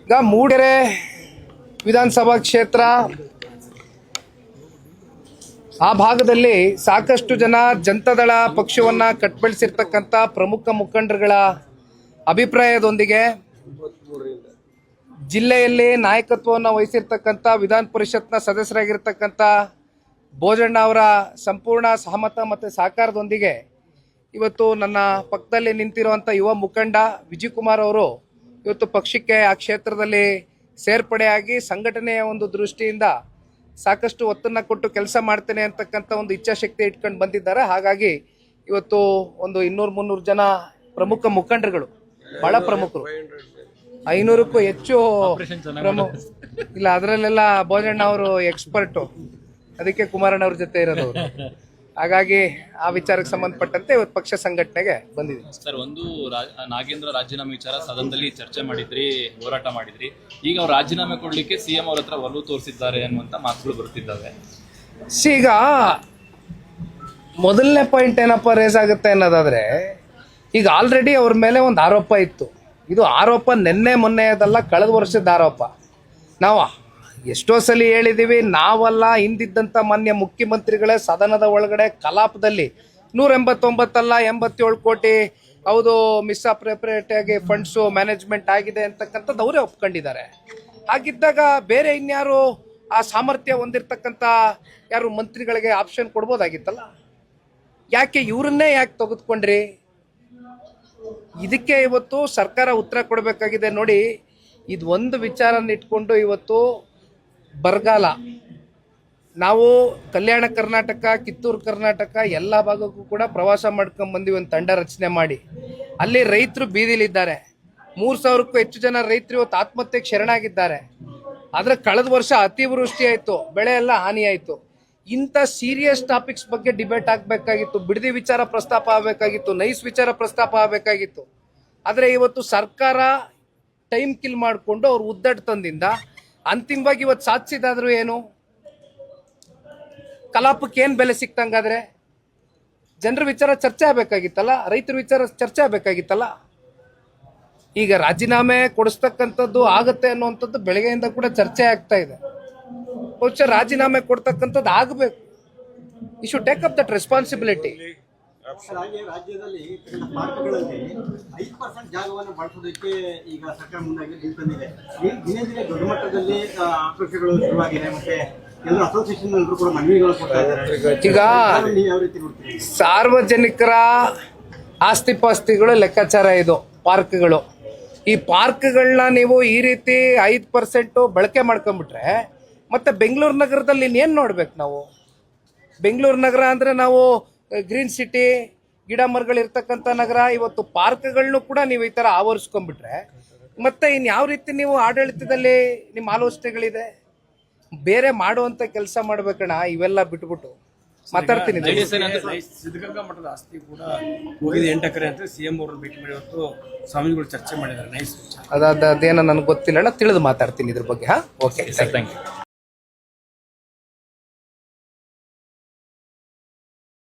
ಈಗ ಮೂಡಿಗೆರೆ ವಿಧಾನಸಭಾ ಕ್ಷೇತ್ರ ಆ ಭಾಗದಲ್ಲಿ ಸಾಕಷ್ಟು ಜನ ಜನತಾದಳ ಪಕ್ಷವನ್ನ ಕಟ್ಬೆಳೆಸಿರ್ತಕ್ಕಂಥ ಪ್ರಮುಖ ಮುಖಂಡರುಗಳ ಅಭಿಪ್ರಾಯದೊಂದಿಗೆ ಜಿಲ್ಲೆಯಲ್ಲಿ ನಾಯಕತ್ವವನ್ನು ವಹಿಸಿರ್ತಕ್ಕಂಥ ವಿಧಾನ ಪರಿಷತ್ನ ಸದಸ್ಯರಾಗಿರ್ತಕ್ಕಂಥ ಬೋಜಣ್ಣ ಅವರ ಸಂಪೂರ್ಣ ಸಹಮತ ಮತ್ತು ಸಹಕಾರದೊಂದಿಗೆ ಇವತ್ತು ನನ್ನ ಪಕ್ಕದಲ್ಲಿ ನಿಂತಿರುವಂಥ ಯುವ ಮುಖಂಡ ವಿಜಯ್ ಕುಮಾರ್ ಅವರು ಇವತ್ತು ಪಕ್ಷಕ್ಕೆ ಆ ಕ್ಷೇತ್ರದಲ್ಲಿ ಸೇರ್ಪಡೆಯಾಗಿ ಸಂಘಟನೆಯ ಒಂದು ದೃಷ್ಟಿಯಿಂದ ಸಾಕಷ್ಟು ಒತ್ತನ್ನು ಕೊಟ್ಟು ಕೆಲಸ ಮಾಡ್ತೇನೆ ಅಂತಕ್ಕಂಥ ಒಂದು ಇಚ್ಛಾಶಕ್ತಿ ಇಟ್ಕೊಂಡು ಬಂದಿದ್ದಾರೆ. ಹಾಗಾಗಿ ಇವತ್ತು ಒಂದು 200-300 ಜನ ಪ್ರಮುಖ ಮುಖಂಡರುಗಳು, ಬಹಳ ಪ್ರಮುಖರು, 500ಕ್ಕೂ ಹೆಚ್ಚು ಇಲ್ಲ, ಅದರಲ್ಲೆಲ್ಲ ಬೋಜಣ್ಣ ಅವರು ಎಕ್ಸ್ಪರ್ಟು, ಅದಕ್ಕೆ ಕುಮಾರಣ್ಣ ಅವ್ರ ಜೊತೆ ಇರೋದು. ಹಾಗಾಗಿ ಆ ವಿಚಾರಕ್ಕೆ ಸಂಬಂಧಪಟ್ಟಂತೆ ಇವತ್ತು ಪಕ್ಷ ಸಂಘಟನೆಗೆ ಬಂದಿದೆ. ಸರ್, ಒಂದು ನಾಗೇಂದ್ರ ರಾಜೀನಾಮೆ ವಿಚಾರ ಸದನದಲ್ಲಿ ಚರ್ಚೆ ಮಾಡಿದ್ರಿ, ಹೋರಾಟ ಮಾಡಿದ್ರಿ. ಈಗ ಅವ್ರು ರಾಜೀನಾಮೆ ಕೊಡ್ಲಿಕ್ಕೆ ಸಿಎಂ ಅವ್ರ ಹತ್ರ ಒಲವು ತೋರಿಸಿದ್ದಾರೆ ಅನ್ನುವಂತ ಮಾತುಗಳು ಬರ್ತಿದ್ದಾವೆ. ಈಗ ಮೊದಲನೇ ಪಾಯಿಂಟ್ ಏನಪ್ಪ ರೇಸ್ ಆಗುತ್ತೆ ಅನ್ನೋದಾದ್ರೆ, ಈಗ ಆಲ್ರೆಡಿ ಅವ್ರ ಮೇಲೆ ಒಂದು ಆರೋಪ ಇತ್ತು. ಇದು ಆರೋಪ ನಿನ್ನೆ ಮೊನ್ನೆದಲ್ಲ, ಕಳೆದ ವರ್ಷದ ಆರೋಪ. ನಾವು ಎಷ್ಟೋ ಸಲ ಹೇಳಿದ್ದೀವಿ, ನಾವಲ್ಲ, ಹಿಂದಿದ್ದಂಥ ಮಾನ್ಯ ಮುಖ್ಯಮಂತ್ರಿಗಳೇ ಸದನದ ಒಳಗಡೆ ಕಲಾಪದಲ್ಲಿ 189 ಅಲ್ಲ 87 ಕೋಟಿ ಹೌದು ಮಿಸ್ಅಪ್ರೋಪ್ರಿಯೇಟ್ ಆಗಿ ಫಂಡ್ಸು ಮ್ಯಾನೇಜ್ಮೆಂಟ್ ಆಗಿದೆ ಅಂತಕ್ಕಂಥದ್ದು ಅವರೇ ಒಪ್ಕೊಂಡಿದ್ದಾರೆ. ಹಾಗಿದ್ದಾಗ ಬೇರೆ ಇನ್ಯಾರು ಆ ಸಾಮರ್ಥ್ಯ ಹೊಂದಿರತಕ್ಕಂಥ ಯಾರು ಮಂತ್ರಿಗಳಿಗೆ ಆಪ್ಷನ್ ಕೊಡ್ಬೋದಾಗಿತ್ತಲ್ಲ, ಯಾಕೆ ಇವ್ರನ್ನೇ ಯಾಕೆ ತೆಗೆದುಕೊಂಡ್ರಿ? ಇದಕ್ಕೆ ಇವತ್ತು ಸರ್ಕಾರ ಉತ್ತರ ಕೊಡಬೇಕಾಗಿದೆ. ನೋಡಿ, ಇದು ಒಂದು ವಿಚಾರನ ಇಟ್ಕೊಂಡು ಇವತ್ತು ಬರಗಾಲ, ನಾವು ಕಲ್ಯಾಣ ಕರ್ನಾಟಕ, ಕಿತ್ತೂರು ಕರ್ನಾಟಕ ಎಲ್ಲ ಭಾಗಕ್ಕೂ ಕೂಡ ಪ್ರವಾಸ ಮಾಡ್ಕೊಂಡು ಬಂದಿವಿ, ಒಂದು ತಂಡ ರಚನೆ ಮಾಡಿ. ಅಲ್ಲಿ ರೈತರು ಬೀದಿಲಿದ್ದಾರೆ, 3000ಕ್ಕೂ ಹೆಚ್ಚು ಜನ ರೈತರು ಇವತ್ತು ಆತ್ಮಹತ್ಯೆಗೆ ಶರಣಾಗಿದ್ದಾರೆ. ಆದರೆ ಕಳೆದ ವರ್ಷ ಅತಿವೃಷ್ಟಿ ಆಯಿತು, ಬೆಳೆ ಎಲ್ಲ ಹಾನಿ ಆಯಿತು. ಇಂಥ ಸೀರಿಯಸ್ ಟಾಪಿಕ್ಸ್ ಬಗ್ಗೆ ಡಿಬೇಟ್ ಆಗಬೇಕಾಗಿತ್ತು, ಬಿಡದಿ ವಿಚಾರ ಪ್ರಸ್ತಾಪ ಆಗಬೇಕಾಗಿತ್ತು, ನೈಸ್ ವಿಚಾರ ಪ್ರಸ್ತಾಪ ಆಗಬೇಕಾಗಿತ್ತು. ಆದರೆ ಇವತ್ತು ಸರ್ಕಾರ ಟೈಮ್ ಕಿಲ್ ಮಾಡಿಕೊಂಡು ಅವ್ರು ಉದ್ದಟತನದಿಂದ ಅಂತಿಮವಾಗಿ ಇವತ್ತು ಸಾಧಿಸಿದಾದ್ರೂ ಏನು? ಕಲಾಪಕ್ಕೆ ಏನು ಬೆಲೆ ಸಿಕ್ತಂಗಾದ್ರೆ? ಜನರ ವಿಚಾರ ಚರ್ಚೆ ಆಗಬೇಕಾಗಿತ್ತಲ್ಲ, ರೈತರ ವಿಚಾರ ಚರ್ಚೆ ಆಗಬೇಕಾಗಿತ್ತಲ್ಲ. ಈಗ ರಾಜೀನಾಮೆ ಕೊಡಿಸ್ತಕ್ಕಂಥದ್ದು ಆಗತ್ತೆ ಅನ್ನುವಂಥದ್ದು ಬೆಳಗ್ಗೆಯಿಂದ ಕೂಡ ಚರ್ಚೆ ಆಗ್ತಾ ಇದೆ. ಬಹುಶಃ ರಾಜೀನಾಮೆ ಕೊಡ್ತಕ್ಕಂಥದ್ದು ಆಗಬೇಕು. You should take up that responsibility. ರಾಜ್ಯದಲ್ಲಿ ಪಾರ್ಕ್ಗಳಲ್ಲಿ 5% ಜಾಗವನ್ನು ಬಳಸೋದಕ್ಕೆ ಈಗ ಸರ್ಕಾರ ಮುಂದಾಗಿ ನಿಂತಿದೆ. ದಿನೇ ದಿನೇ ದೊಡ್ಡ ಮಟ್ಟದಲ್ಲಿ ಆಕ್ರೋಶಗಳು ಶುರುವಾಗಿದೆ. ಮತ್ತೆ ಎಲ್ಲರೂ ಅಸೋಸಿಯೇಷನ್ ಎಲ್ಲರೂ ಕೂಡ ಮನವಿಗಳು ಕೊಡ್ತಾ ಇದ್ದಾರೆ. ಈಗ ಯಾವ ರೀತಿ ನೋಡ್ತೀವಿ? ಸಾರ್ವಜನಿಕರ ಆಸ್ತಿ ಪಾಸ್ತಿಗಳು ಲೆಕ್ಕಾಚಾರ ಇದು ಪಾರ್ಕ್ಗಳು. ಈ ಪಾರ್ಕ್ಗಳನ್ನ ನೀವು ಈ ರೀತಿ 5% ಬಳಕೆ ಮಾಡ್ಕೊಂಡ್ಬಿಟ್ರೆ ಮತ್ತೆ ಬೆಂಗಳೂರು ನಗರದಲ್ಲಿ ಇನ್ನೇನು ನೋಡ್ಬೇಕು ನಾವು? ಬೆಂಗಳೂರು ನಗರ ಅಂದರೆ ನಾವು ಗ್ರೀನ್ ಸಿಟಿ, ಗಿಡ ಮರಗಳಿರ್ತಕ್ಕಂಥ ನಗರ. ಇವತ್ತು ಪಾರ್ಕ್ಗಳನ್ನು ಕೂಡ ನೀವು ಈ ಥರ ಆವರಿಸ್ಕೊಂಡ್ಬಿಟ್ರೆ ಮತ್ತೆ ಇನ್ಯಾವ ರೀತಿ ನೀವು ಆಡಳಿತದಲ್ಲಿ ನಿಮ್ಮ ಆಲೋಚನೆಗಳಿದೆ? ಬೇರೆ ಮಾಡುವಂಥ ಕೆಲಸ ಮಾಡ್ಬೇಕಣ್ಣ, ಇವೆಲ್ಲ ಬಿಟ್ಬಿಟ್ಟು ಮಾತಾಡ್ತೀನಿ. ಸಿದ್ಧಗಂಗಾ ಮಠದ ಆಸ್ತಿ ಕೂಡ ಹೋಗಿದೆ 8 ಎಕರೆ ಅಂತ ಸಿಎಂ ಅವರು ಭೇಟಿ ಮಾಡಿ ಇವತ್ತು ಸ್ವಾಮಿಗಳು ಚರ್ಚೆ ಮಾಡಿದ್ದಾರೆ. ನೈಸ್. ಅದೇನೋ ನನಗೆ ಗೊತ್ತಿಲ್ಲ ಅಣ್ಣ, ತಿಳಿದು ಮಾತಾಡ್ತೀನಿ ಇದ್ರ ಬಗ್ಗೆ. Okay, thank you.